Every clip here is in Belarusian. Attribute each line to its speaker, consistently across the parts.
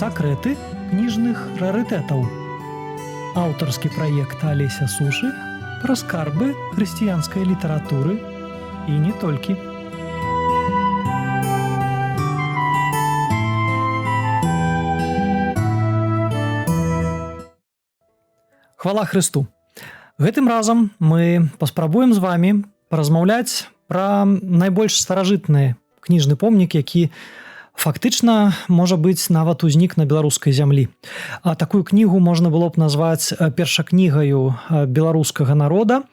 Speaker 1: Сакрэты кніжных рарытэтаў. Аўтарскі праект Алеся Сушы пра скарбы хрысціянскай літаратуры і не толькі. Хвала Хрысту! Гэтым разам мы паспрабуем з вамі паразмаўляць пра найбольш старажытны кніжны помнік, які фактычна, можа быць, нават узнік на беларускай зямлі. А такую кнігу можна было б назваць першакнігаю беларускага народа.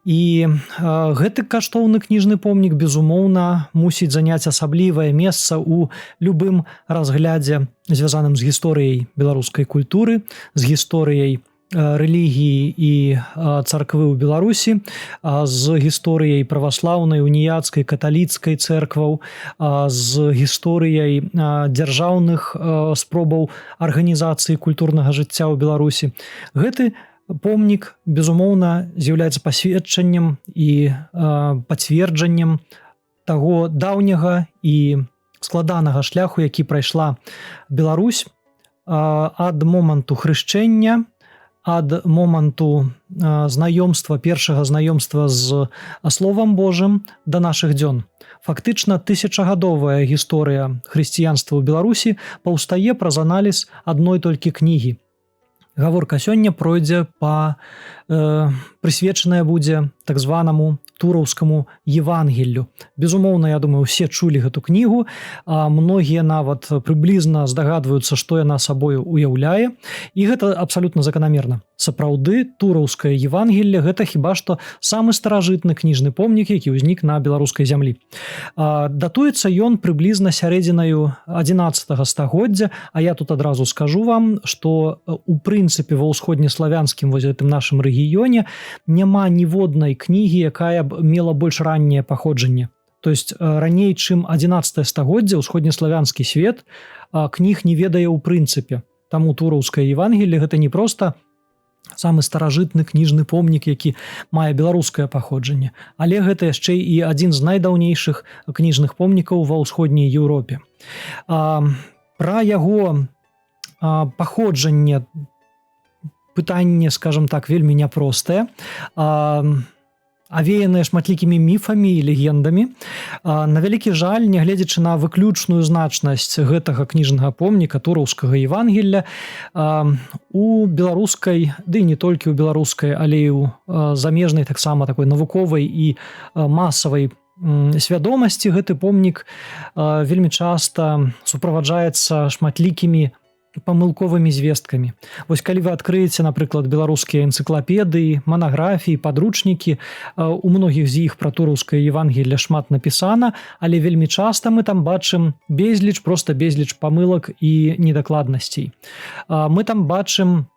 Speaker 1: І гэты каштоўны кніжны помнік, безумоўна, мусіць заняць асаблівае месца ў любым разглядзе, звязаным з гісторыяй беларускай культуры, з гісторыяй рэлігіі і царквы ў Беларусі, з гісторыяй праваслаўнай, уніяцкай, каталіцкай цэркваў, з гісторыяй дзяржаўных спробаў арганізацыі культурнага жыцця ў Беларусі. Гэты помнік, безумоўна, з'яўляецца пасведчаннем і пацверджаннем таго даўняга і складанага шляху, які прайшла Беларусь ад моманту хрышчэння, ад моманту знаёмства, першага знаёмства з Словам Божым да нашых дзён. Фактычна, тысячагадовая гісторыя хрысціянства ў Беларусі паўстае праз аналіз адной толькі кнігі. Гаворка сёння пройдзе прысвечаная будзе так званаму тураўскаму Евангеллю. Безумоўна, я думаю, усе чулі гэту кнігу, а многія нават прыблізна здагадваюцца, што яна сабою уяўляе, і гэта абсалютна заканамерна. Сапраўды, тураўскае Евангелле – гэта хіба што самы старажытны кніжны помнік, які ўзнік на беларускай зямлі. Датуецца ён прыблізна сярэдзінаю 11 стагоддзя, а я тут адразу скажу вам, што у прынцыпе ва ўсходнеславянскім вось гэтым нашым рэгіёне няма ніводнай кнігі, якая б мела больш ранняе паходжанне. То есть раней, чым 11 стагоддзя, ўсходнеславянскі свет кніг не ведае ў прынцыпе. Таму тураўскае Евангелле – гэта не проста самы старажытны кніжны помнік, які мае беларускае паходжанне, але гэта яшчэ і адзін з найдаўнейшых кніжных помнікаў ва ўсходняй Еўропе. Пра яго паходжанне пытанне, скажам так, вельмі няпростае, авеяныя шматлікімі міфамі і легендамі. На вялікі жаль, нягледзячы на выключную значнасць гэтага кніжнага помніка, тураўскага Евангелля, у беларускай, ды не толькі ў беларускай, але і ў замежнай таксама такой навуковай і масавай свядомасці гэты помнік вельмі часта суправаджаецца шматлікімі памылковымі звесткамі. Вось калі вы адкрыеце, напрыклад, беларускія энцыклапедыі, манаграфіі, падручнікі, у многіх з іх пра тураўскае Евангелле шмат напісана, але вельмі часта мы там бачым безліч, проста безліч памылак і недакладнасцей. Мы там бачым,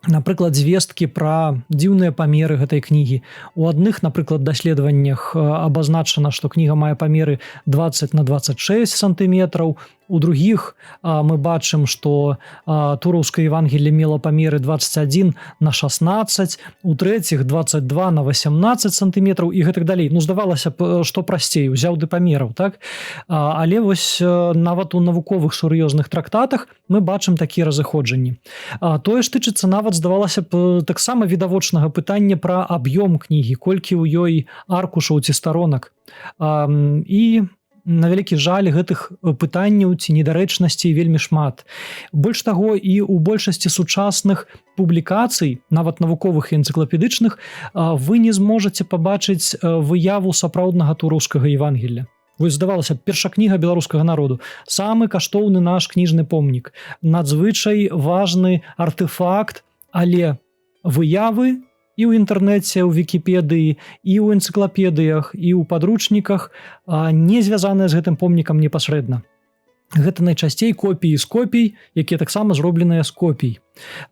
Speaker 1: напрыклад, звесткі пра дзіўныя памеры гэтай кнігі. У адных, напрыклад, даследаваннях абазначана, што кніга мае памеры 20 на 26 сантыметраў. У другіх мы бачым, што тураўскае Евангелле мела памеры 21 на 16, у трэціх 22 на 18 сантыметраў і гэтак далей. Ну, здавалася б, што прасцей, узяў ды памераў, так? Але вось нават у навуковых сур'ёзных трактатах мы бачым такія разыходжанні. Тое ж тычыцца нават, здавалася б, таксама відавочнага пытання пра аб'ём кнігі, колькі ў ёй аркушаў ці старонак. І на вялікі жаль, гэтых пытанняў ці недарэчнасцей вельмі шмат. Больш таго, і ў большасці сучасных публікацый, нават навуковых і энцыклапедычных, вы не зможаце пабачыць выяву сапраўднага тураўскага Евангелля. Вось, здавалася, першая кніга беларускага народу, самы каштоўны наш кніжны помнік, надзвычай важны артефакт, але выявы і ў інтэрнэце, ў Вікіпедыі, і ў энцыклапедыях, і ў падручніках не звязаныя з гэтым помнікам непасрэдна. Гэта найчасцей копіі з копій, якія таксама зробленыя з копій.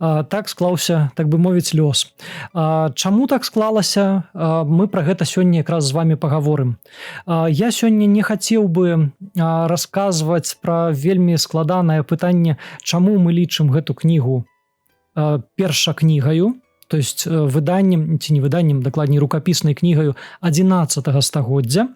Speaker 1: Так склаўся, так бы мовіць, лёс. Чаму так склалася, мы пра гэта сёння якраз з вамі пагаворым. Я сёння не хацеў бы расказваць пра вельмі складанае пытанне, чаму мы лічым гэту кнігу першакнігаю, то есть выданнем ці не выданнем, дакладней рукапіснай кнігаю 11 стагоддзя.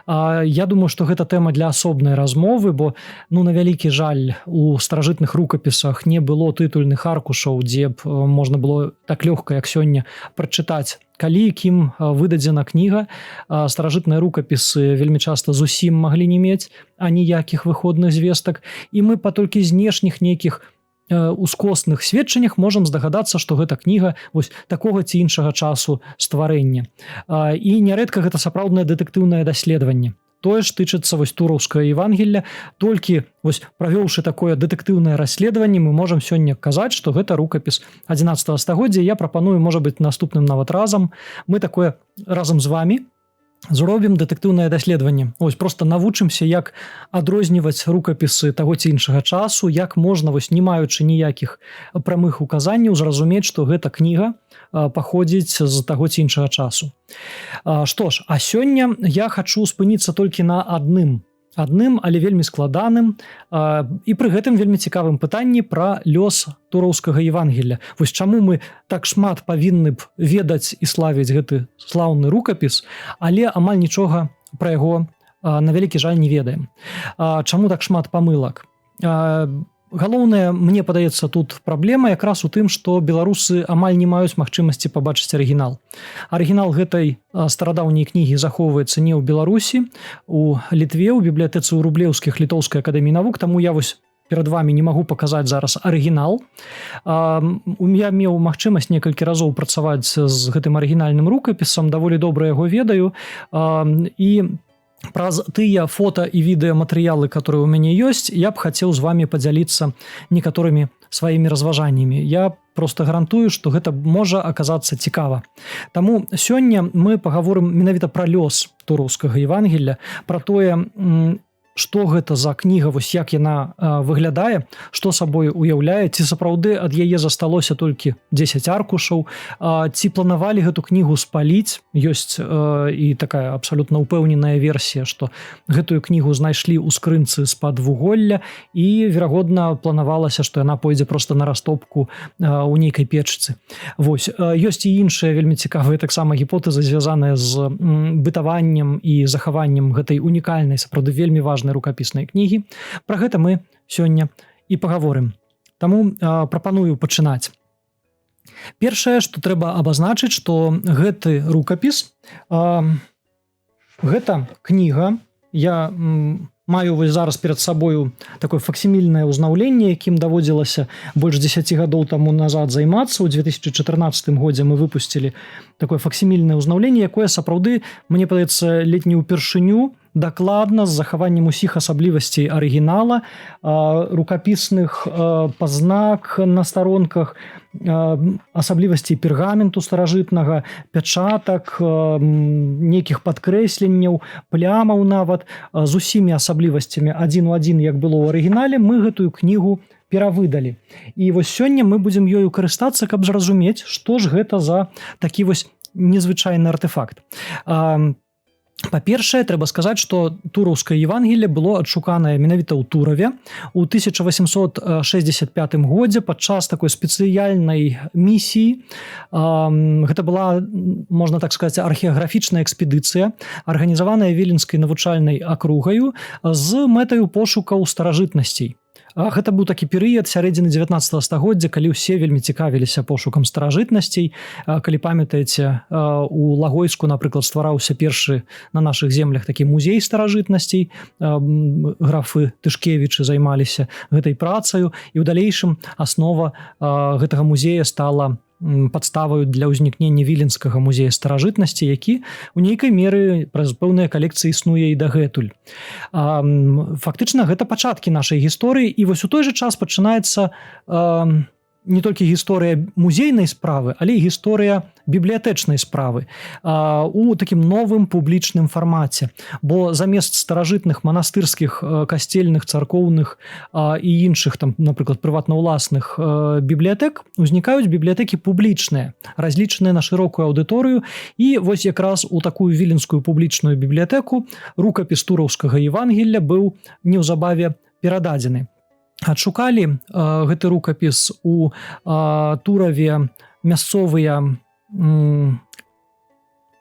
Speaker 1: Я думаю, што гэта тэма для асобнай размовы, бо на вялікі жаль у старажытных рукапісах не было тытульных аркушаў, дзе б можна было так лёгка, як сёння, прачытаць, калі кім выдадзена кніга. Старажытныя рукапісы вельмі часта зусім маглі не мець аніякіх выходных звестак, і мы па толькі знешніх нейкіх ускосных сведчаннях можам здагадацца, што гэта кніга вось такога ці іншага часу стварэння. І нярэдка гэта сапраўднае дэтэктыўнае даследаванне. Тое ж тычыцца вось тураўскага Евангелля. Толькі вось правёўшы такое дэтэктыўнае расследаванне, мы можам сёння казаць, што гэта рукапіс 11 стагоддзя. Я прапаную, можа быць, наступным нават разам мы такое разам з вамі зробім дэтэктыўнае даследаванне. Вось проста навучымся, як адрозніваць рукапісы таго ці іншага часу, як можна, вось не маючы ніякіх прамых указанняў, зразумець, што гэта кніга паходзіць з таго ці іншага часу. Што ж, а сёння я хачу спыніцца толькі на адным, але вельмі складаным і пры гэтым вельмі цікавым пытанні пра лёс тураўскага Евангелля. Вось чаму мы так шмат павінны б ведаць і славіць гэты слаўны рукапіс, але амаль нічога пра яго, на вялікі жаль, не ведаем. Чаму так шмат памылак? Галоўная, мне падаецца, тут праблема якраз у тым, што беларусы амаль не маюць магчымасці пабачыць арыгінал. Арыгінал гэтай старадаўняй кнігі захоўваецца не ў Беларусі, у Літве, у бібліятэцы ў рублеўскіх літоўскай акадэміі навук, таму я вось перад вамі не магу паказаць зараз арыгінал. Я меў магчымасць некалькі разоў працаваць з гэтым арыгінальным рукапісам, даволі добра яго ведаю, і праз тыя фота і відэаматэрыялы, которые ў мяне ёсць, я б хацеў з вами падзяліцца некаторымі сваімі разважаннямі. Я просто гарантую, што гэта можа аказацца цікава. Таму сёння мы пагаворым менавіта пра лёс тураўскага Евангелля, пра тое, што гэта за кніга, вось як яна выглядае, што сабой уяўляе, ці сапраўды ад яе засталося толькі 10 аркушаў, ці планавалі гэту кнігу спаліць. Ёсць і такая абсалютна ўпэўненая версія, што гэтую кнігу знайшлі ў скрынцы з-пад вуголля і, верагодна, планавалася, што яна пойдзе проста на растопку ў нейкай печцы. Вось. Ёсць і іншыя вельмі цікавыя таксама гіпотэзы, звязаныя з бытаваннем і захаваннем гэтай унікальнай, сапраўды вельмі важнай рукапіснай кнігі. Пра гэта мы сёння і пагаворым. Таму прапаную пачынаць. Першае, што трэба абазначыць, што гэты рукапіс, гэта кніга, я маю вось зараз перад сабою такое факсімільнае ўзнаўленне, якім даводзілася больш 10 гадоў таму назад займацца. У 2014 годзе мы выпусцілі такое факсімільнае ўзнаўленне, якое сапраўды, мне падаецца, ледзь не ўпершыню дакладна з захаваннем усіх асаблівасцей арыгінала, рукапісных пазнак на старонках, асаблівасцей пергаменту старажытнага, пячатак, нейкіх падкрэсленняў, плямаў нават, з усімі асаблівасцямі адзін у адзін, як было ў арыгінале, мы гэтую кнігу перавыдалі. І вось сёння мы будзем ёю карыстацца, каб зразумець, што ж гэта за такі вось незвычайны артэфакт. Па-першае, трэба сказаць, што тураўскае Евангелле было адшуканае менавіта ў Тураве у 1865 годзе падчас такой спецыяльнай місіі. Гэта была, можна так сказаць, археаграфічная экспедыцыя, арганізаваная Віленскай навучальнай акругаю з мэтаю пошукаў старажытнасцей. Гэта быў такі перыяд сярэдзіны 19 стагоддзя, калі ўсе вельмі цікавіліся пошукам старажытнасцей. Калі памятаеце, у Лагойску, напрыклад, ствараўся першы на нашых землях такі музей старажытнасцей. Графы Тышкевічы займаліся гэтай працаю, і ў далейшым аснова гэтага музея стала падставаю для ўзнікнення Віленскага музея старажытнасці, які у нейкай меры праз пэўныя калекцыі існуе і дагэтуль. Фактычна, гэта пачаткі нашай гісторыі, і вось у той жа час пачынаецца не толькі гісторыя музейнай справы, але і гісторыя бібліятэчнай справы у такім новым публічным фармаце. Бо замест старажытных манастырскіх, касцельных, царкоўных і іншых, там, напрыклад, прыватнаўласных бібліятэк, узнікаюць бібліятэкі публічныя, разлічаныя на шырокую аўдыторыю. І вось якраз у такую віленскую публічную бібліятэку рукапіс тураўскага Евангелля быў неўзабаве перададзены. Адшукалі гэты рукапіс у Тураве мясцовыя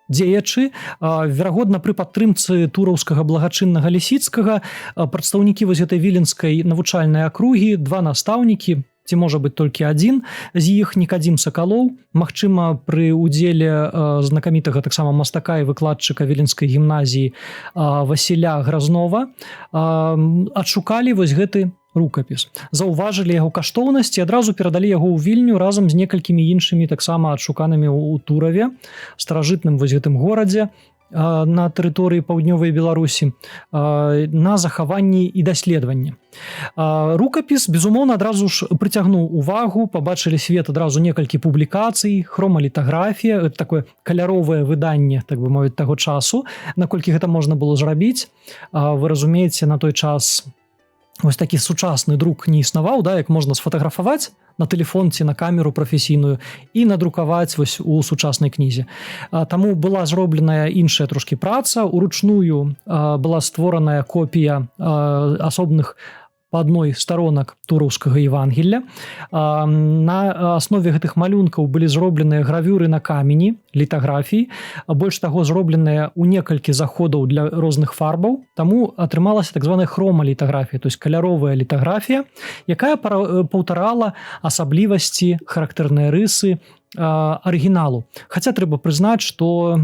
Speaker 1: дзеячы, верагодна, пры падтрымцы тураўскага благачыннага Лісіцкага, прадстаўнікі вось гэтай віленскай навучальнай акругі, 2 настаўнікі, ці можа быць толькі адзін з іх, Нікадзім Сакалоў, магчыма, пры удзеле знакамітага таксама мастака і выкладчыка віленскай гімназіі Васіля Гразнова, адшукалі вось гэты рукапіс. Заўважылі яго каштоўнасць і адразу перадалі яго ў Вільню разам з некалькімі іншымі таксама адшуканымі ў Тураве, старажытным вось гэтым горадзе на тэрыторыі паўднёвай Беларусі, на захаванні і даследаванні. Рукапіс, безумоўна, адразу ж прыцягнуў увагу, пабачылі свет адразу некалькі публікацый, хромалітаграфія, такое каляровае выданне, так бы мовіць, таго часу, наколькі гэта можна было зрабіць. Вы разумееце, на той час вось такі сучасны друк не існаваў, да, як можна сфотаграфаваць на тэлефон ці на камеру прафесійную і надрукаваць вось у сучаснай кнізе. Таму была зробленая іншая трошкі праца, уручную была створаная копія асобных па адной старонак тураўскага Евангелля. На аснове гэтых малюнкаў былі зробленыя гравюры на камені, літаграфіі, больш таго, зробленыя ў некалькі заходаў для розных фарбаў, таму атрымалася так званая хромалітаграфія, то есть каляровая літаграфія, якая паўтарала асаблівасці, характэрныя рысы арыгіналу. Хаця трэба прызнаць, што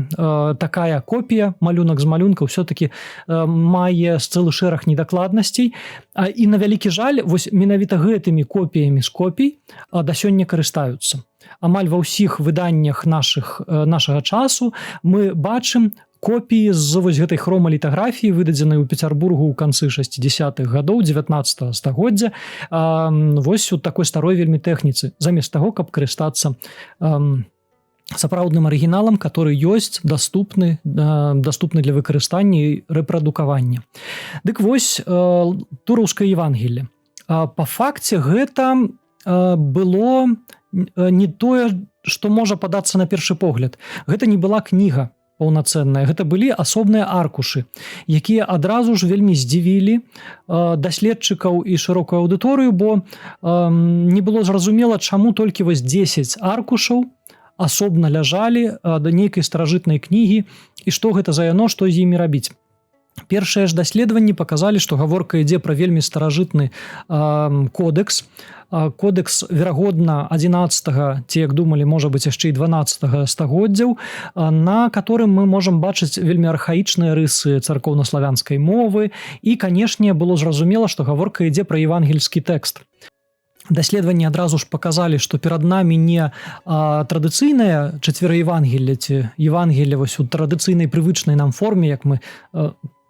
Speaker 1: такая копія, малюнак з малюнка, ўсё-такі мае цэлы шэраг недакладнасцей, і на вялікі жаль, вось менавіта гэтымі копіямі з копій да сёння карыстаюцца. Амаль ва ўсіх выданнях нашага часу мы бачым копіі з вось гэтай хромалітаграфіі, выдадзенай у Пецярбургу ў канцы 60-х гадоў 19 стагоддзя, вось у такой старой вельмі тэхніцы, замест таго, каб карыстацца сапраўдным арыгіналам, который ёсць, даступны для выкарыстання і рэпрадукавання. Дык вось тураўскае Евангелле. Па факце гэта было не тое, што можа падацца на першы погляд. Гэта не была кніга паўнацэнная, гэта былі асобныя аркушы, якія адразу ж вельмі здзівілі даследчыкаў і шырокую аўдыторыю, бо не было зразумела, чаму толькі вось 10 аркушаў асобна ляжалі да нейкай старажытнай кнігі і што гэта за яно, што з імі рабіць. Першыя ж даследаванні паказалі, што гаворка ідзе пра вельмі старажытны кодэкс. Кодэкс, верагодна, 11-га, ці, як думалі, можа быць, яшчэ і 12-га стагоддзяў, на которым мы можам бачыць вельмі архаічныя рысы царкоўна-славянскай мовы, і, канешне, было зразумела, што гаворка ідзе пра евангельскі тэкст. Даследаванні адразу ж паказалі, што перад намі не традыцыйнае чацвераевангелле ці евангелле вось у традыцыйнай прывычнай нам форме, як мы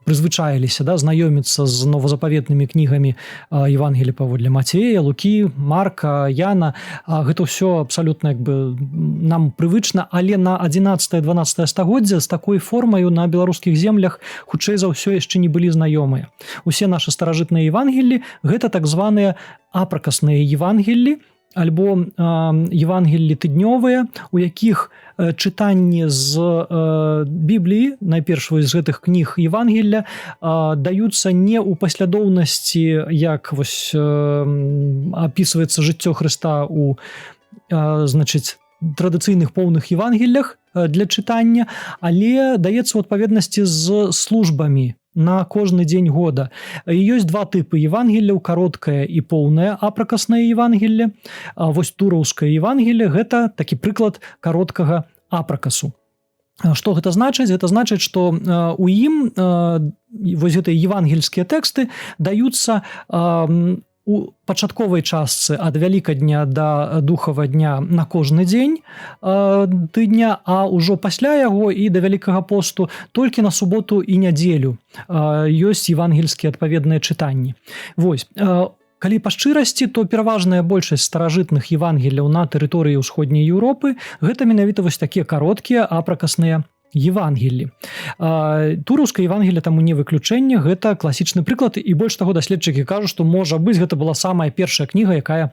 Speaker 1: прызвычаіліся, да, знаёміцца з новазапаветнымі кнігамі Евангелія паводле Мацея, Лукі, Марка, Яна. Гэта ўсё абсалютна як бы нам прывычна, але на 11-12 стагоддзя з такой формаю на беларускіх землях хутчэй за ўсё яшчэ не былі знаёмыя. Усе нашы старажытныя Евангеллі гэта так званыя апракасныя Евангеллі, альбо Евангеллі тыднёвыя, у якіх чытанні з Бібліі, найперш з гэтых кніг Евангелля, даюцца не ў паслядоўнасці, як вось апісваецца жыццё Хрыста у, значыць, традыцыйных поўных Евангеллях для чытання, але даецца ў адпаведнасці з службамі на кожны дзень года. І ёсць 2 тыпы Евангелляў, кароткае і поўнае апракаснае Евангелле. Вось тураўскае Евангелле – гэта такі прыклад кароткага апракасу. Што гэта значыць? Гэта значыць, што у ім вось гэтыя евангельскія тэксты даюцца у пачатковай частцы ад Вялікадня да Духава дня на кожны дзень тыдня, а ўжо пасля яго і да Вялікага посту толькі на суботу і нядзелю ёсць евангельскія адпаведныя чытанні. Вось. Калі па шчырасці, то пераважная большасць старажытных евангелляў на тэрыторыі ўсходняй Еўропы гэта менавіта вось такія кароткія апракасныя Евангеллі. Тураўскае Евангелле таму не выключэнне, гэта класічны прыклад, і больш таго даследчыкі кажуць, што можа быць гэта была самая першая кніга, якая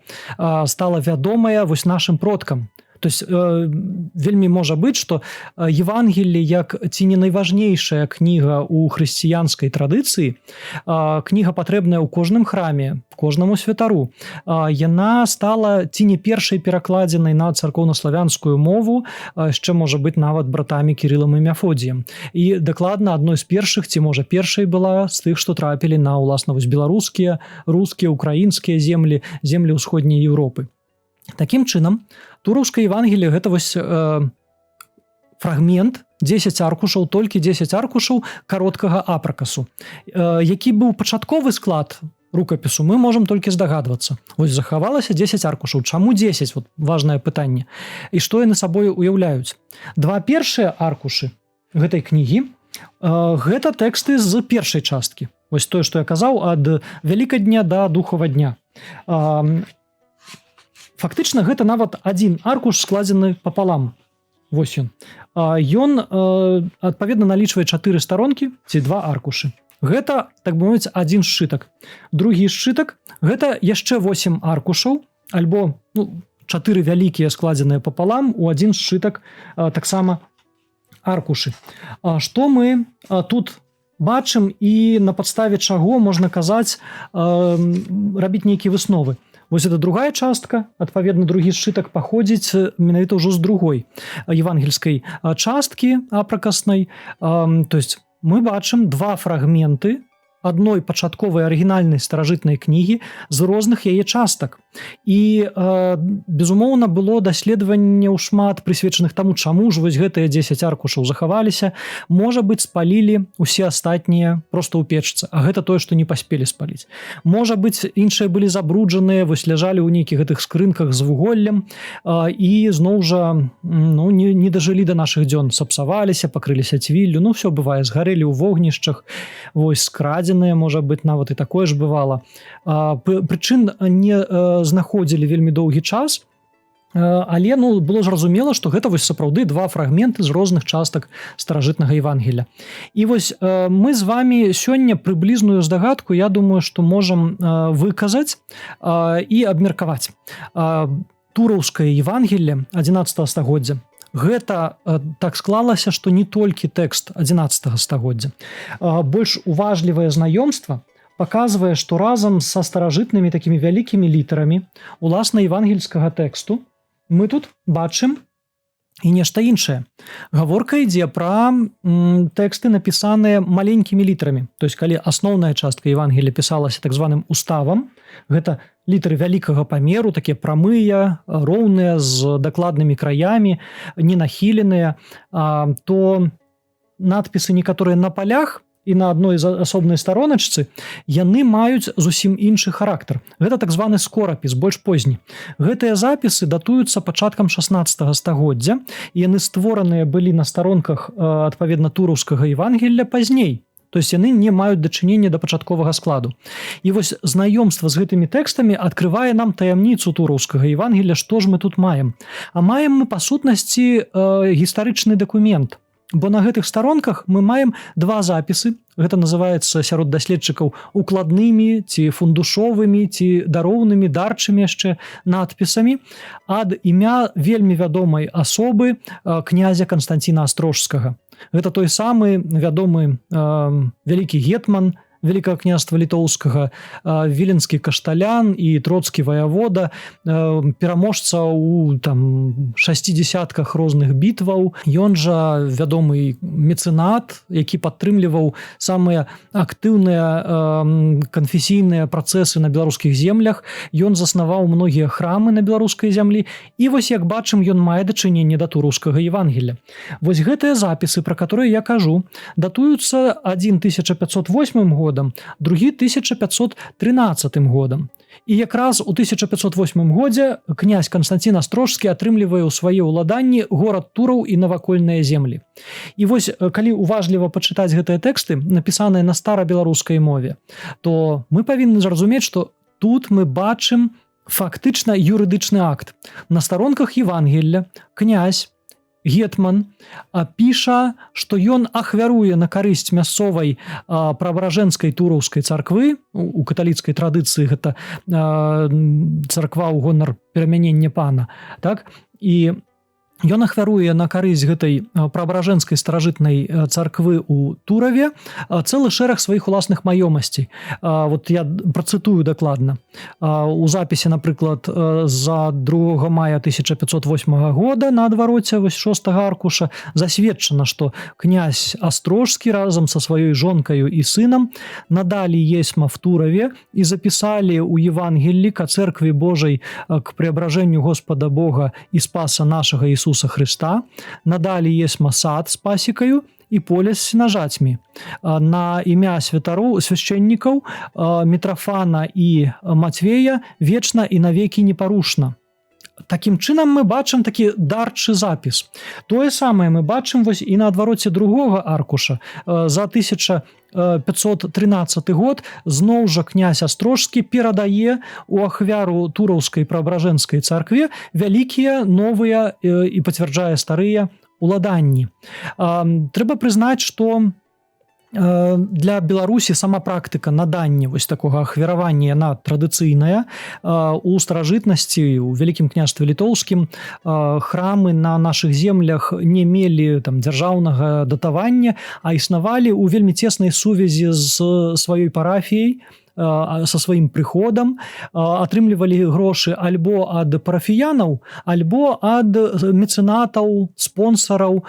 Speaker 1: стала вядомая вось нашым продкам. То есть вельмі можа быць, што Евангелле як ці не найважнейшая кніга ў хрысціянскай традыцыі, кніга патрэбная ў кожным храме, кожнаму святару. Яна стала ці не першай перакладзенай на царкоўнаславянскую мову, яшчэ можа быць нават братамі Кірылам і Мефодіем. І дакладна адной з першых, ці можа першай была з тых, што трапілі на ўласна вось беларускія, рускія, украінскія землі, землі ўсходняй Еўропы. Такім чынам, тураўскае Евангелле гэта вось фрагмент, 10 аркушаў, толькі 10 аркушаў кароткага апракасу. Які быў пачатковы склад рукапісу, мы можам толькі здагадвацца. Вось захавалася 10 аркушаў. Чаму 10? Вот важнае пытанне. І што яны сабою уяўляюць? Два першыя аркушы гэтай кнігі гэта тэксты з першай часткі. Вось тое, што я казаў, ад Вялікадня да Духава дня. Фактычна, гэта нават адзін аркуш складзены папалам. Вось ён. Ён, адпаведна, налічвае 4 старонкі ці 2 аркушы. Гэта, так бы мовіць, адзін сшытак. Другі сшытак – гэта яшчэ 8 аркушаў, альбо 4 вялікія складзеныя папалам, у адзін сшытак таксама аркушы. Што мы тут бачым і на падставе чаго можна казаць, рабіць нейкія высновы? Вось это другая частка, адпаведна, другі сшытак паходзіць менавіта ўжо з другой евангельскай часткі апракаснай. То есть мы бачым 2 фрагменты адной пачатковай арыгінальнай старажытнай кнігі з розных яе частак. І, безумоўна, было даследаванняў шмат прысвечаных таму, чаму ж вось гэтыя 10 аркушаў захаваліся. Можа быць, спалілі ўсе астатнія проста ў печцы, а гэта тое, што не паспелі спаліць. Можа быць, іншыя былі забруджаныя, вось ляжалі ў нейкіх гэтых скрынках з вуголлем і зноў жа не дажылі да нашых дзён, сапсаваліся, пакрыліся цвіллю, ўсё бывае, згарэлі ў вогнішчах, вось скрадзеныя, можа быць, нават і такое ж бывала. Прычын не знаходзілі вельмі доўгі час, але было зразумела, што гэта вось сапраўды 2 фрагменты з розных частак старажытнага Евангелля. І вось мы з вами сёння прыблізную здагадку, я думаю, што можам выказаць і абмеркаваць. Тураўскае Евангелле 11 стагоддзя гэта так склалася, што не толькі тэкст 11 стагоддзя. Больш уважлівае знаёмства паказвае, што разам са старажытнымі такімі вялікімі літарамі уласна евангельскага тэксту мы тут бачым і нешта іншае. Гаворка ідзе пра тэксты, напісаныя маленькімі літарамі. То есть, калі асноўная частка Евангелля пісалася так званым уставам, гэта літары вялікага памеру, такія прамыя, роўныя, з дакладнымі краямі, не нахіленыя, то надпісы некаторыя на палях і на адной асобнай староначцы, яны маюць зусім іншы характар. Гэта так званы скорапіс, больш позні. Гэтыя запісы датуюцца пачаткам 16 стагоддзя, і яны створаныя былі на старонках, адпаведна, тураўскага Евангелля пазней. То есть яны не маюць дачынення да пачатковага складу. І вось знаёмства з гэтымі тэкстамі адкрывае нам таямніцу тураўскага Евангелля, што ж мы тут маем. А маем мы, па сутнасці, гістарычны дакумент. Бо на гэтых старонках мы маем 2 запісы, гэта называецца сярод даследчыкаў укладнымі ці фундушовымі ці дароўнымі, дарчымі яшчэ надпісамі ад імя вельмі вядомай асобы князя Канстанціна Астрожскага. Гэта той самы вядомы вялікі гетман Вялікага княства літоўскага, віленскі кашталян і троцкі ваявода, пераможца ў 60 розных бітваў. Ён жа вядомы мецэнат, які падтрымліваў самыя актыўныя канфесійныя працэсы на беларускіх землях. Ён заснаваў многія храмы на беларускай зямлі. І вось, як бачым, ён мае дачыненне да тураўскага Евангелля. Вось гэтыя запісы, пра которые я кажу, датуюцца 1508 годам, другі 1513 годам. І якраз у 1508 годзе князь Канстанцін Астрожскі атрымлівае ў свае ўладанні горад Тураў і навакольныя землі. І вось, калі уважліва пачытаць гэтыя тэксты, напісаныя на старабеларускай мове, то мы павінны зразумець, што тут мы бачым фактычна юрыдычны акт. На старонках Евангелля князь гетман піша, што ён ахвяруе на карысць мясцовай праваражэнскай тураўскай царквы, у каталіцкай традыцыі гэта царква ў гонар перамянення пана, так? І Ён ахвяруе на карысць гэтай праабражэнскай старажытнай царквы ў Тураве цэлы шэраг сваіх уласных маёмасцей. Вот я працытую дакладна. У запісе, напрыклад, за 2 мая 1508 года на адвароце 6 аркуша засведчана, што князь Астрожскі разам са сваёй жонкаю і сынам надалі есма в Тураве і запісалі ў Евангеллі ка церкві Божай к преображенню Господа Бога і Спаса нашага Ісуса Христа, надалі есма сад з пасекаю і поле з сенажацьмі. На імя свяшчэннікаў Мітрафана і Матвея вечна і навекі непарушна. Такім чынам мы бачым такі дарчы запіс. Тое самае мы бачым вось і на адвароце другога аркуша. За 1513 год зноў жа князь Астрожскі перадае у ахвяру тураўскай праабражэнскай царкве вялікія новыя і пацвярджае старыя уладанні. Трэба прызнаць, што для Беларусі сама практыка надання вось такога ахвяравання, яна традыцыйная. У старажытнасці, у Вялікім княстве літоўскім храмы на нашых землях не мелі там дзяржаўнага датавання, а існавалі ў вельмі цеснай сувязі з сваёй парафіяй, са сваім прыходам, атрымлівалі грошы альбо ад парафіянаў, альбо ад мецэнатаў, спонсараў,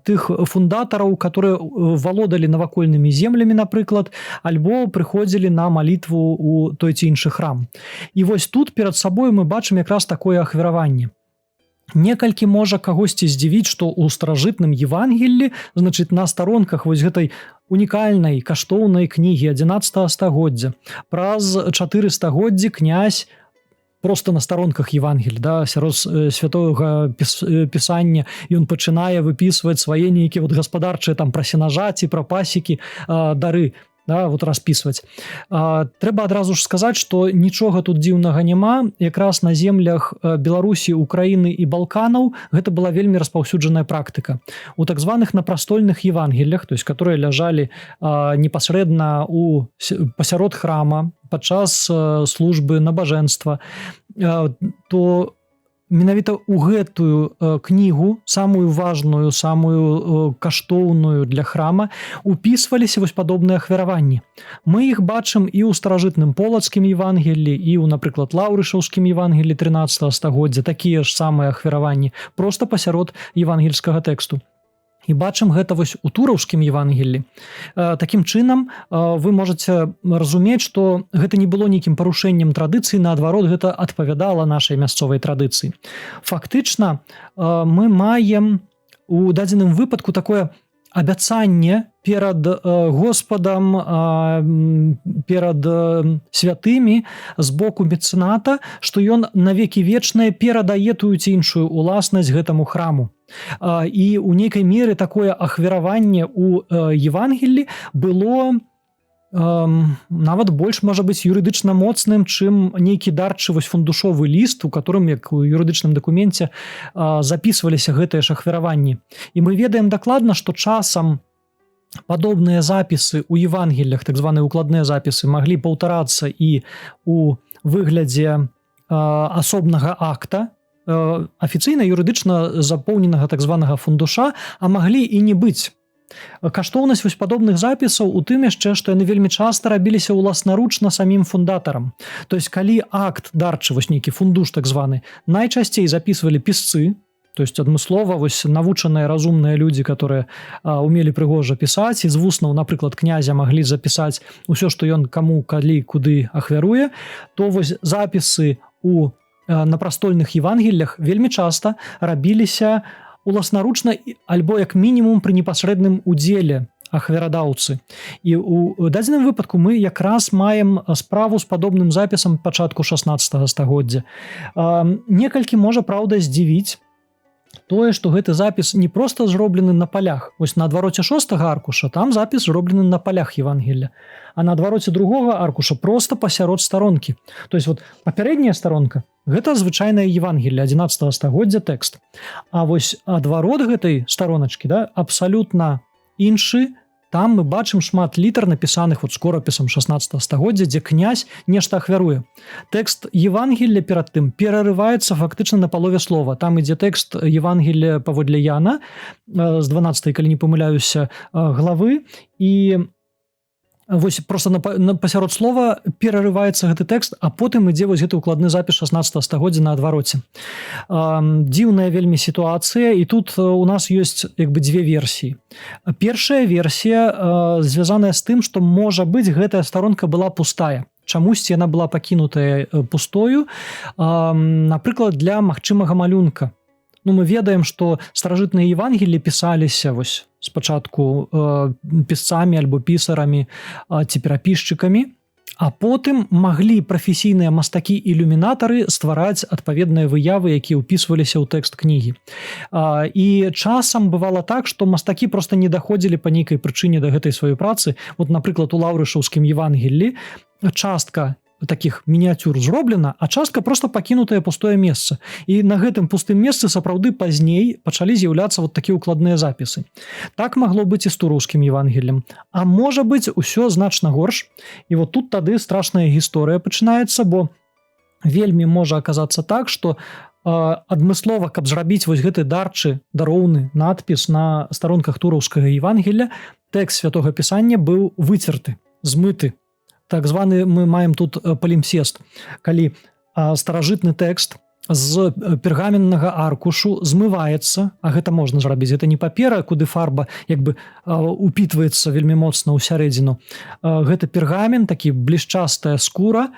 Speaker 1: тых фундатараў, которые валодалі навакольнымі землямі, напрыклад, альбо прыходзілі на малітву ў той ці іншы храм. І вось тут перад сабой мы бачым якраз такое ахвяраванне. Некалькі можа кагосьці здзівіць, што ў старажытным Евангеллі, значыць, на старонках вось гэтай унікальнай каштоўнай кнігі 11 стагоддзя праз 4 стагоддзі князь просто на старонках Евангель, да, сярод святога пісання ён пачынае выпісваць свае нейкія вот гаспадарчыя там пра сенажаці, пра пасекі, дары, да, вот распісваць. Трэба адразу ж сказаць, што нічога тут дзіўнага няма. Якраз на землях Беларусі, Украіны і Балканаў гэта была вельмі распаўсюджаная практыка. У так званых напрастольных Евангеллях, то есть которые ляжалі непасрэдна пасярод храма падчас службы набажэнства, то менавіта ў гэтую кнігу, самую важную, самую каштоўную для храма, упісваліся вось падобныя ахвяраванні. Мы іх бачым і ў старажытным полацкім Евангеллі, і ў, напрыклад, лаўрышаўскім Евангеллі 13 стагоддзя, такія ж самыя ахвяраванні, проста пасярод евангельскага тэксту. І бачым гэта вось у тураўскім Евангеллі. Такім чынам вы можаце разумець, што гэта не было нейкім парушэннем традыцыі, наадварот, гэта адпавядала нашай мясцовай традыцыі. Фактычна мы маем у дадзеным выпадку такое абяцанне перад Господам, перад святымі з боку мецэната, што ён навекі вечнае перадае тую ці іншую уласнасць гэтаму храму. І ў нейкай меры такое ахвяраванне ў Евангеллі было нават больш, можа быць, юрыдычна моцным, чым нейкі дарчы вось фундушовы ліст, у которым, як у юрыдычным дакуменце, запісваліся гэтыя ж ахвяраванні. І мы ведаем дакладна, што часам падобныя запісы ў Евангеллях, так званыя укладныя запісы, маглі паўтарацца і ў выглядзе асобнага акта, афіцыйна юрыдычна запоўненага так званага фундуша, а маглі і не быць. Каштоўнасць вось падобных запісаў у тым яшчэ, што яны вельмі часта рабіліся ўласнаручна самім фундатарам. То есть калі акт дарчы, вось нейкі фундуш так званы, найчасцей запісвалі пісцы, то есть адмыслова вось навучаныя разумныя людзі, которые умелі прыгожа пісаць, і з вуснаў, напрыклад, князя маглі запісаць усё, што ён каму, калі, куды ахвяруе, то вось запісы у напрастольных Евангеллях вельмі часта рабіліся уласнаручна альбо як мінімум пры непасрэдным удзеле ахвярадаўцы. І ў дадзеным выпадку мы якраз маем справу з падобным запісам пачатку 16 стагоддзя. Некалькі можа, праўда, здзівіць тое, што гэты запіс не проста зроблены на палях. Вось на адвароце 6 аркуша там запіс зроблены на палях Евангелля, а на адвароце другога аркуша проста пасярод старонкі. То есть вот папярэдняя старонка гэта звычайнае Евангелле 11 стагоддзя тэкст. А вось адварот гэтай староначкі, да, абсалютна іншы, там мы бачым шмат літар, напісаных скоропісам 16 стагоддзя, дзе князь нешта ахвяруе. Тэкст Евангелля перад тым перарываецца фактычна на палове слова. Там ідзе тэкст Евангелля паводле Яна з 12, калі не памыляюся, главы, і вось просто пасярод слова перарываецца гэты тэкст, а потым ідзе вось гэты укладны запіс 16 стагоддзя на адвароце. Дзіўная вельмі сітуацыя, і тут у нас ёсць як бы дзве версіі. Першая версія звязаная з тым, што можа быць гэтая старонка была пустая. Чамусьці яна была пакінутая пустою, напрыклад, для магчымага малюнка. Мы ведаем, што старажытныя Евангеллі пісаліся вось спачатку пісцамі альбо пісарамі ці перапісчыкамі, а потым маглі прафесійныя мастакі-ілюмінатары ствараць адпаведныя выявы, якія ўпісваліся ў тэкст кнігі. І часам бывала так, што мастакі проста не даходзілі па нейкай прычыне да гэтай сваёй працы. Напрыклад, у лаўрышаўскім Евангеллі частка таких мініяцюр зроблена, а частка просто пакінутае пустое месца. І на гэтым пустым месцы сапраўды пазней пачалі з'яўляцца такія укладныя запісы. Так магло быць і з турускім Евангеллем. А можа быць усё значна горш. І тут тады страшная гісторыя пачынаецца, бо вельмі можа аказацца так, што адмыслова, каб зрабіць вось гэты дароўны надпіс на старонках тураўскага Евангелля, тэкст святога пісання быў выцерты, змыты. Так званы мы маем тут палімпсест, калі старажытны тэкст з пергаменнага аркушу змываецца, а гэта можна зрабіць, гэта не папера, куды фарба як бы упітваецца вельмі моцна ў сярэдзіну. Гэта пергамен, такі блішчастая скура,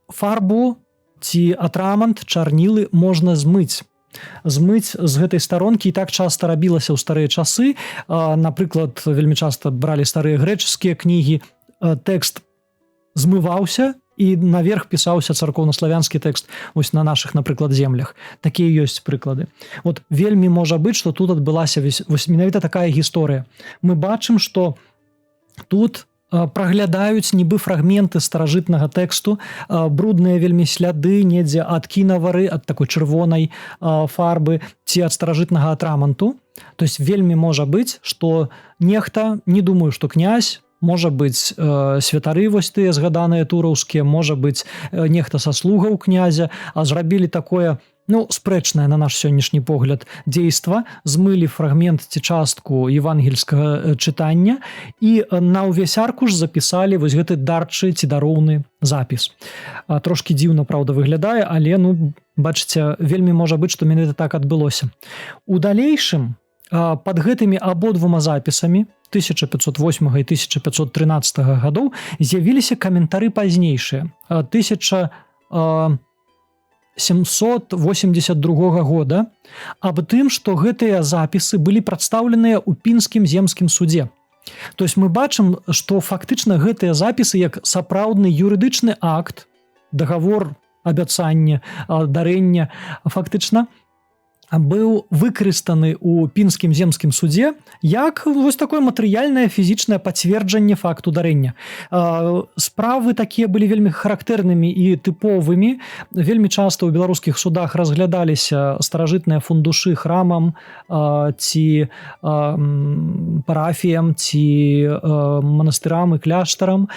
Speaker 1: фарбу ці атрамант, чарнілы можна змыць з гэтай старонкі, і так часта рабілася ў старыя часы. Напрыклад, вельмі часта бралі старыя грэчаскія кнігі, тэкст змываўся, і наверх пісаўся царкоўнаславянскі тэкст вось на нашых, напрыклад, землях. Такія ёсць прыклады. Вельмі можа быць, што тут адбылася вось менавіта такая гісторыя. Мы бачым, што тут праглядаюць нібы фрагменты старажытнага тэксту, брудныя вельмі сляды недзе ад кінавары, ад такой чырвонай фарбы ці ад старажытнага атраманту. То есть вельмі можа быць, што нехта, не думаю, што князь, можа быць святары вось тыя згаданыя тураўскія, можа быць нехта са слугаў князя, а зрабілі такое, спрэчнае на наш сённяшні погляд дзейства, змылі фрагмент ці частку евангельскага чытання і на ўвесь аркуш запісалі вось гэты дарчы ці дароўны запіс. Трошкі дзіўна, праўда, выглядае, але, бачыце, вельмі можа быць, што менавіта так адбылося. У далейшым пад гэтымі абодвума запісамі 1508 і 1513 гадоў з'явіліся каментары пазнейшыя. 1782 года аб тым, што гэтыя запісы былі прадстаўленыя ў пінскім земскім судзе. То есть мы бачым, што фактычна гэтыя запісы як сапраўдны юрыдычны акт, дагавор, абяцанне, дарэння, фактычна быў выкарыстаны ў пінскім земскім судзе як вось такое матэрыяльнае фізічнае пацверджанне факту дарэння. Справы такія былі вельмі характэрнымі і тыповымі. Вельмі часта ў беларускіх судах разглядаліся старажытныя фундушы храмам ці парафіям ці манастырам і кляштарам.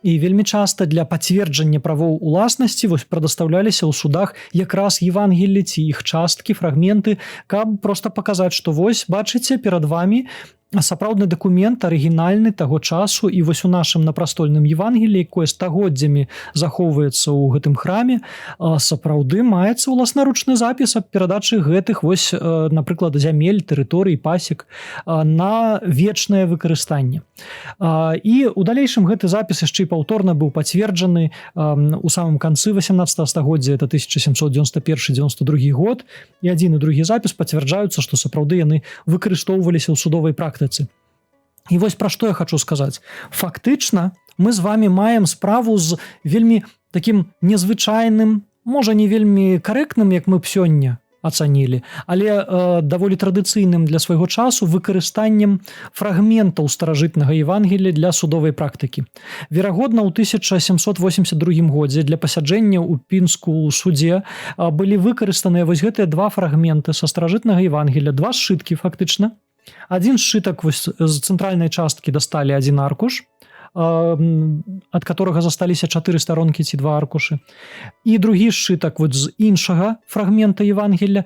Speaker 1: І вельмі часта для пацверджання правоў уласнасці прадастаўляліся ў судах якраз Евангеллі ці іх часткі, фрагменты, каб проста паказаць, што вось, бачыце, перад вамі сапраўдны дакумент, арыгінальны таго часу, і вось у нашым напрастольным Евангеллі, якое стагоддзямі захоўваецца ў гэтым храме, сапраўды маецца ўласнаручны запіс аб перадачы гэтых вось, напрыклад, зямель, тэрыторый, пасек на вечнае выкарыстанне. І ў далейшым гэты запіс яшчэ і паўторна быў пацверджаны у самым канцы 18 стагоддзя, это 1791-92 год, і адзін і другі запіс пацвярджаюцца, што сапраўды яны выкарыстоўваліся ў судовай практыцы. І вось пра што я хачу сказаць. Фактычна мы з вамі маем справу з вельмі такім незвычайным, можа не вельмі карэктным, як мы б сёння ацанілі, але даволі традыцыйным для свайго часу выкарыстаннем фрагментаў старажытнага Евангелля для судовай практыкі. Верагодна, ў 1782 годзе для пасяджэння ў пінску судзе былі выкарыстаныя вось гэтыя два фрагменты са старажытнага Евангелля, два сшыткі фактычна, Адзін сшытак вось з цэнтральнай часткі дасталі адзін аркуш, ад которага засталіся 4 старонкі ці 2 аркушы. І другі сшытак вот з іншага фрагмента Евангелля.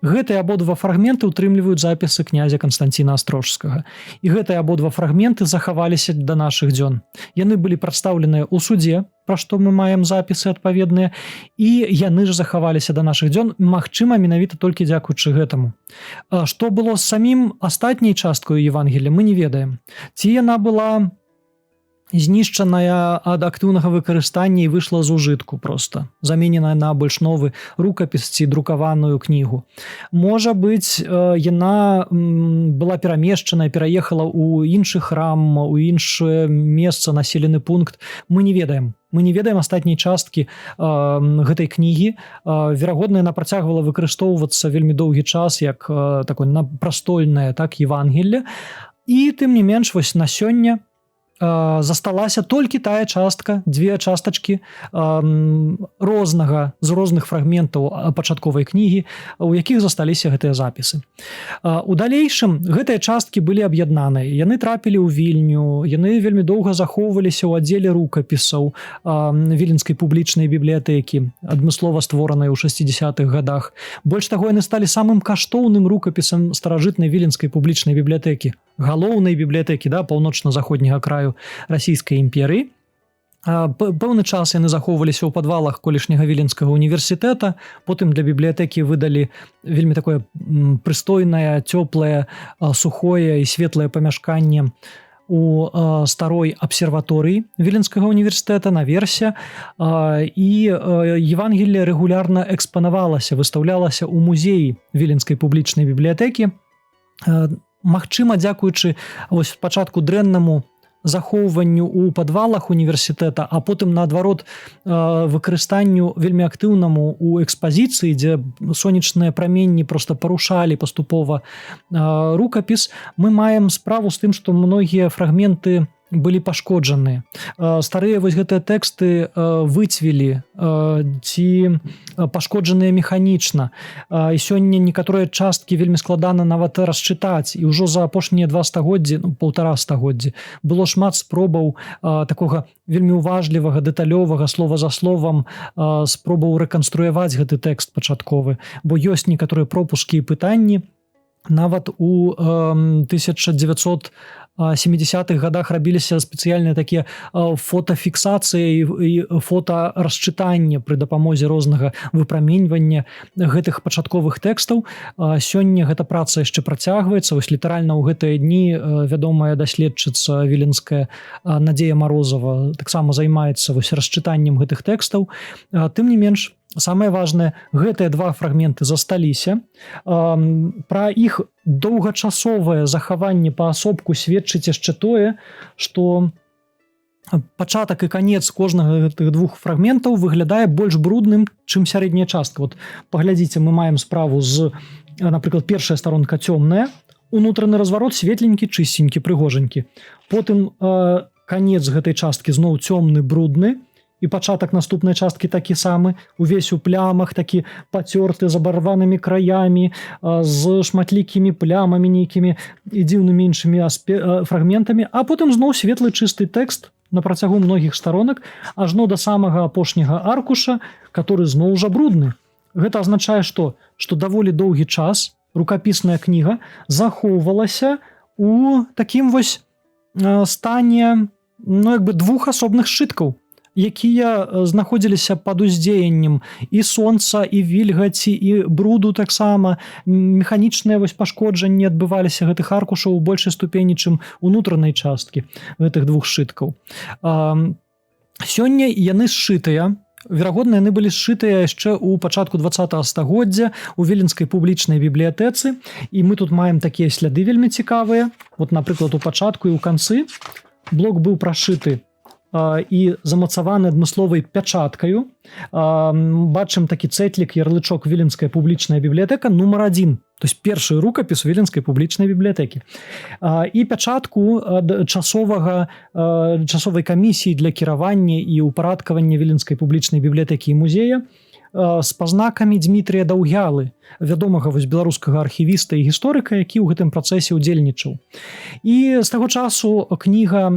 Speaker 1: Гэтыя абодва фрагменты ўтрымліваюць запісы князя Канстанціна Астрожскага. І гэтыя абодва фрагменты захаваліся да нашых дзён. Яны былі прадстаўленыя ў судзе, пра што мы маем запісы адпаведныя, і яны ж захаваліся да нашых дзён, магчыма, менавіта толькі дзякуючы гэтаму. Што было з самім астатняй часткаю Евангелля, мы не ведаем. Ці яна была знішчаная ад актыўнага выкарыстання і выйшла з ужытку проста, замененая на больш новы рукапіс ці друкаваную кнігу. Можа быць, яна была перамешчаная, пераехала ў іншы храм, у іншае месца, населены пункт. Мы не ведаем. Мы не ведаем астатняй часткі гэтай кнігі. Верагодна, яна працягвала выкарыстоўвацца вельмі доўгі час як такое прастольнае, так, Евангелле. І тым не менш, вось на сёння засталася толькі тая частка, 2 частачкі рознага, з розных фрагментаў пачатковай кнігі, у якіх засталіся гэтыя запісы. У далейшым гэтыя часткі былі аб'яднаныя. Яны трапілі ў Вільню, яны вельмі доўга захоўваліся ў аддзеле рукапісаў Віленскай публічнай бібліятэкі, адмыслова створанай у 60-х гадах. Больш таго, яны сталі самым каштоўным рукапісам старажытнай Віленскай публічнай бібліятэкі, галоўнай бібліятэкі, да, паўночна-заходняга краю Расійскай імперыі. Пэўны час яны захоўваліся ў падвалах колішняга Віленскага універсітэта, потым для бібліятэкі выдалі вельмі такое прыстойнае, цёплае, сухое і светлае памяшканне у старой абсерваторыі Віленскага універсітэта наверсе, і Евангелле рэгулярна экспанавалася, выстаўлялася ў музеі Віленскай публічнай бібліятэкі. Магчыма, дзякуючы вось спачатку дрэннаму захоўванню ў падвалах універсітэта, а потым, наадварот, выкарыстанню вельмі актыўнаму ў экспазіцыі, дзе сонечныя праменні проста парушалі паступова рукапіс, мы маем справу з тым, што многія фрагменты былі пашкоджаныя. Старыя вось гэтыя тэксты выцвілі ці пашкоджаныя механічна. І сёння некаторыя часткі вельмі складана нават расчытаць. І ўжо за апошнія 2 стагоддзі, 1,5 стагоддзі, было шмат спробаў такога вельмі уважлівага, дэталёвага, слова за словам, спробаў рэканструяваць гэты тэкст пачатковы. Бо ёсць некаторыя пропускі і пытанні. Нават у 1970-х гадах рабіліся спецыяльныя такія фотафіксацыі і фотарасчытання пры дапамозе рознага выпраменьвання гэтых пачатковых тэкстаў. Сёння гэта праца яшчэ працягваецца. Вось літаральна ў гэтыя дні вядомая даследчыца віленская Надзея Марозава таксама займаецца вось расчытаннем гэтых тэкстаў. Тым не менш, самае важнае, гэтыя 2 фрагменты засталіся. Пра іх доўгачасовае захаванне паасобку сведчыць яшчэ тое, што пачатак і канец кожнага гэтых 2 фрагментаў выглядае больш брудным, чым сярэдняя частка. Вот паглядзіце, мы маем справу з, напрыклад, першая старонка цёмная, унутраны разварот светленькі, чыстенькі, прыгожанькі. Потым канец гэтай часткі зноў цёмны, брудны, і пачатак наступнай часткі такі самы, увесь у плямах, такі пацёрты, з абарванымі краямі, з шматлікімі плямамі нейкімі і дзіўнымі іншымі фрагментамі, а потым зноў светлы чысты тэкст на працягу многіх старонак, ажно да самага апошняга аркуша, который зноў жа брудны. Гэта азначае што? Што даволі доўгі час рукапісная кніга захоўвалася у такім вось стане, ну, як бы 2 асобных сшыткаў, якія знаходзіліся пад уздзеяннем і сонца, і вільгаці, і бруду таксама. Механічныя вось пашкоджанні адбываліся гэтых аркушаў у большай ступені, чым унутранай часткі гэтых 2 сшыткаў. Сёння яны сшытыя. Верагодна, яны былі сшытыя яшчэ ў пачатку 20-го стагоддзя у Віленскай публічнай бібліятэцы. І мы тут маем такія сляды вельмі цікавыя. Вот, напрыклад, у пачатку і ў канцы блок быў прашыты і замацаваны адмысловай пячаткаю. Бачым такі цэтлік, ярлычок Віленская публічная бібліятэка нумар 1. То есть першы рукапіс Віленскай публічнай бібліятэкі. І пячатку часовай камісіі для кіравання і ўпарадкавання Віленскай публічнай бібліятэкі і музея з пазнакамі Дмітрия Даўгялы, вядомага беларускага архівіста і гісторыка, які ў гэтым працэсе ўдзельнічаў. І з таго часу кніга,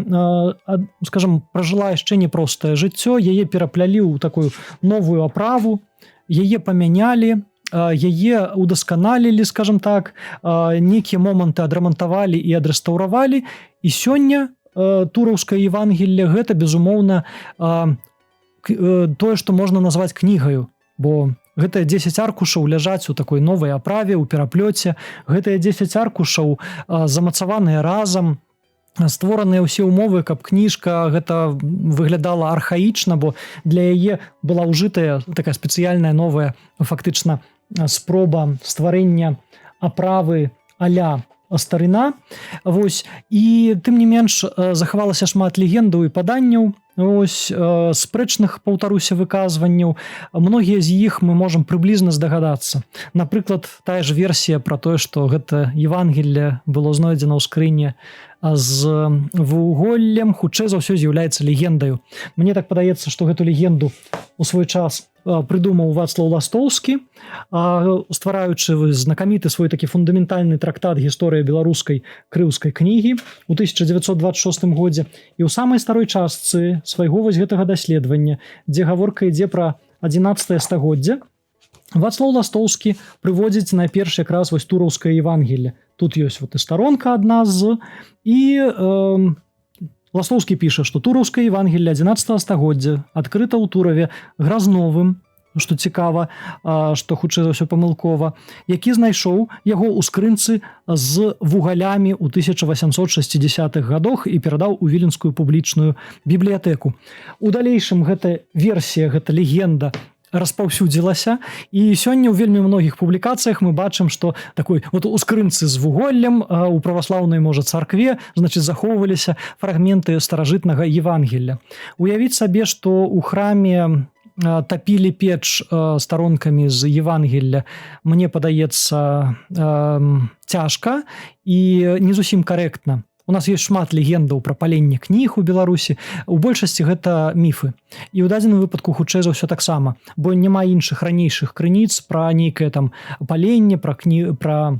Speaker 1: скажам, пражыла яшчэ непростае жыццё, яе пераплялі ў такую новую аправу, яе памянялі, яе удасканалілі, скажем так, нейкія моманты адрамантавалі і адрэстаўравалі, і сёння Тураўскае Евангелле гэта, безумоўна, тое, што можна назваць кнігаю, бо гэтыя 10 аркушаў ляжаць у такой новай аправе, у пераплёце. Гэтыя 10 аркушаў замацаваныя разам, створаныя ўсе ўмовы, каб кніжка гэта выглядала архаічна, бо для яе была ўжытая такая спецыяльная новая, фактычна, спроба стварэння аправы а-ля старына. Вось. І тым не менш захавалася шмат легендаў і паданняў, спрэчных, паўтаруся, выказванняў. Многія з іх мы можам прыблізна здагадацца. Напрыклад, тая ж версія пра тое, што гэта Евангелле было знойдзена ў скрыне з вуголлем, хутчэй за ўсё з'яўляецца легендаю. Мне так падаецца, што гэту легенду у свой час прыдумаў Вацлаў Ластоўскі, ствараючы знакаміты свой такі фундаментальны трактат «Гісторыя беларускай крыўскай кнігі» у 1926 годзе. І ў самай старой частцы свайго вось гэтага даследавання, дзе гаворка ідзе пра 11 стагоддзе, Вацлаў Ластоўскі прыводзіць найперш якраз вось Тураўскае Евангелле. Тут ёсць вот і старонка адна з, і Ластоўскі піша, што Тураўскае Евангелле 11 стагоддзя адкрыта ў Тураве Гразновым, што цікава, што хутчэй за ўсё памылкова, які знайшоў яго ў скрынцы з вугалямі ў 1860-х гадах і перадаў у Віленскую публічную бібліятэку. У далейшым гэта версія, гэта легенда распаўсюдзілася, і сёння ў вельмі многіх публікацыях мы бачым, што такой вот у скрынцы з вуголлем у праваслаўнай, можа, царкве, значыць, захоўваліся фрагменты старажытнага Евангелля. Уявіць сабе, што ў храме тапілі печ старонкамі з Евангелля, мне падаецца, цяжка і не зусім карэктна. У нас ёсць шмат легендаў пра паленне кніг у Беларусі. У большасці гэта міфы. І ў дадзеным выпадку хутчэй за ўсё таксама, бо няма іншых ранейшых крыніц пра нейкае там паленне, пра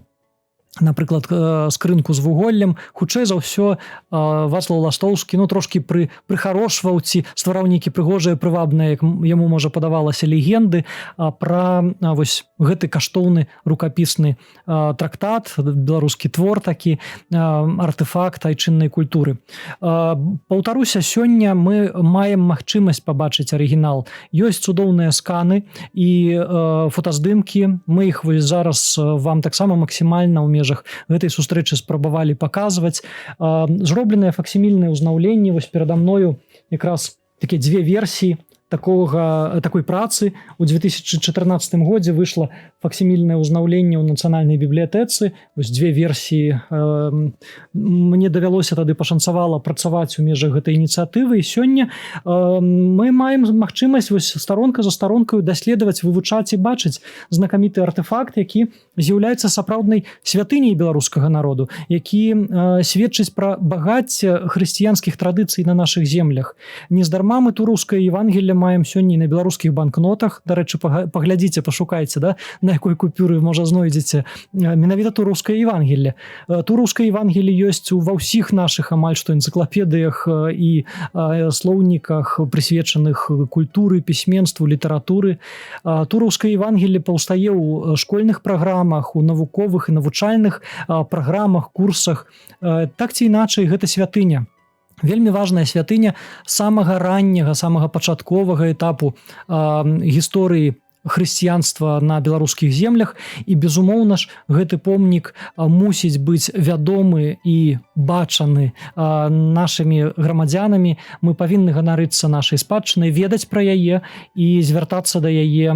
Speaker 1: напрыклад, скрынку з вуголлем. Хутчэй за ўсё Вацлаў Ластоўскі трошкі прыхарошваў ці ствараў нейкі прыгожыя, прывабныя, як яму, можа, падавалася, легенды пра вось гэты каштоўны рукапісны трактат, беларускі твор такі, артэфакт айчыннай культуры. Паўтаруся, сёння мы маем магчымасць пабачыць арыгінал. Ёсць цудоўныя сканы і фотаздымкі. Мы іх вось зараз вам таксама максімальна ў межах гэтай сустрэчы спрабавалі паказваць. Зробленыя факсімільныя ўзнаўленні. Вось перада мною якраз такія дзве версіі такой працы. У 2014 годзе выйшла факсімільнае ўзнаўленне ў нацыянальнай бібліятэцы. Вось дзве версіі. Мне давялося тады, пашанцавала, працаваць у межах гэтай ініцыятывы. І сёння мы маем магчымасць вось старонка за старонкаю даследаваць, вывучаць і бачыць знакаміты артэфакт, які з'яўляецца сапраўднай святыняй беларускага народу, які сведчыць пра багацце хрысціянскіх традыцый на нашых землях. Нездарма мы Тураўскае Евангелле маем сёння на беларускіх банкнотах. Дарэчы, паглядзіце, пашукайце, да, на якой купюры, можа, знойдзеце менавіта Тураўскае Евангелле. Тураўскае Евангелле ёсць ва ўсіх нашых амаль што энцыклапедыях і слоўніках, прысвечаных культуры, пісьменству, літаратуры. Тураўскае Евангелле паўстае ў школьных праграмах, у навуковых і навучальных праграмах, курсах. Так ці іначай, гэта святыня. Вельмі важная святыня самага ранняга, самага пачатковага этапу гісторыі хрысціянства на беларускіх землях. І, безумоўна ж, гэты помнік мусіць быць вядомы і бачаны нашымі грамадзянамі. Мы павінны ганарыцца нашай спадчынай, ведаць пра яе і звяртацца да яе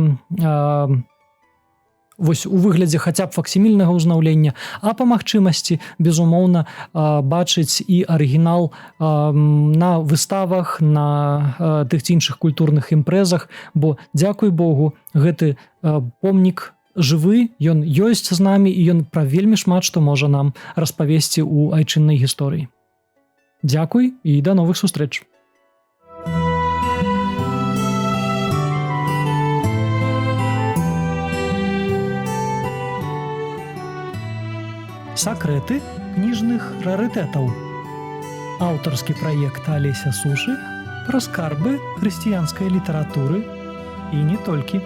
Speaker 1: вось у выглядзе хаця б факсімільнага ўзнаўлення, а па магчымасці, безумоўна, бачыць і арыгінал на выставах, на тых ці іншых культурных імпрэзах, бо, дзякуй Богу, гэты помнік жывы, ён ёсць з намі, і ён пра вельмі шмат што можа нам распавесці ў айчыннай гісторыі. Дзякуй і да новых сустрэч! Сакрэты кніжных рарытэтаў. Аўтарскі праект Алеся Сушы пра скарбы хрысціянскай літаратуры і не толькі.